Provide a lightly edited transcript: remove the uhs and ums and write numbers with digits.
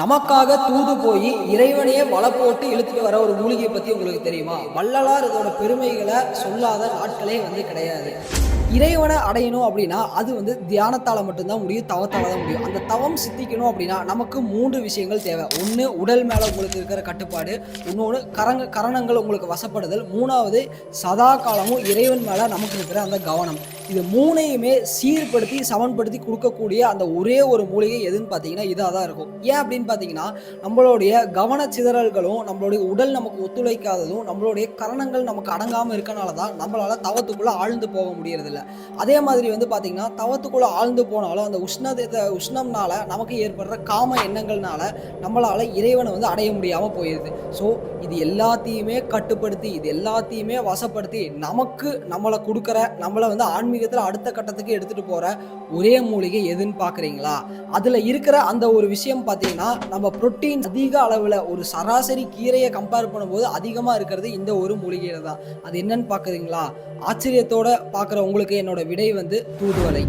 நமக்காக தூது போய் இறைவனையே வலை போட்டு இழுத்துட்டு வர ஒரு மூலிகையை பத்தி உங்களுக்கு தெரியுமா? வள்ளலார் இதோட பெருமைகளை சொல்லாத நாட்களே கிடையாது. இறைவனை அடையணும் அப்படின்னா அது தியானத்தால மட்டும்தான் முடியும், தவத்தால தான் முடியும். அந்த தவம் சித்திக்கணும் அப்படின்னா நமக்கு 3 விஷயங்கள் தேவை. ஒன்று, உடல் மேல உங்களுக்கு இருக்கிற கட்டுப்பாடு. இன்னொன்று, கரணங்கள் உங்களுக்கு வசப்படுதல். 3வது, சதா காலமும் இறைவன் மேல நமக்கு இருக்கிற அந்த கவனம். இது 3யுமே சீர்படுத்தி சமன்படுத்தி கொடுக்கக்கூடிய அந்த ஒரே ஒரு மூலிகை எதுன்னு பார்த்தீங்கன்னா இதாக தான் இருக்கும். ஏன் அப்படின்னு பார்த்தீங்கன்னா, நம்மளுடைய கவன சிதறல்களும் நம்மளுடைய உடல் நமக்கு ஒத்துழைக்காததும் நம்மளுடைய கரணங்கள் நமக்கு அடங்காமல் இருக்கனால தான் நம்மளால தவத்துக்குள்ள ஆழ்ந்து போக முடியறதில்ல. அதே மாதிரி பார்த்தீங்கன்னா, தவத்துக்குள்ள ஆழ்ந்து போனாலும் அந்த உஷ்ணம்னால நமக்கு ஏற்படுற காம எண்ணங்கள்னால நம்மளால இறைவனை அடைய முடியாமல் போயிடுது. ஸோ இது எல்லாத்தையுமே கட்டுப்படுத்தி, இது எல்லாத்தையுமே வசப்படுத்தி நம்மளை கொடுக்குற, நம்மளை ஆன்மீகத்தில் அடுத்த கட்டத்துக்கு எடுத்துட்டு போற ஒரே மூலிகை எதுன்னு பார்க்குறீங்களா? அதில் இருக்கிற அந்த ஒரு விஷயம் பார்த்தீங்கன்னா, நம்ம புரோட்டீன் அதிக அளவில் ஒரு சராசரி கீரையை கம்பேர் பண்ணும்போது அதிகமாக இருக்கிறது இந்த ஒரு மூலிகையில தான். அது என்னன்னு பார்க்குறீங்களா? ஆச்சரியத்தோட பார்க்குற உங்களுக்கு என்னோட விடை தூதுவளை.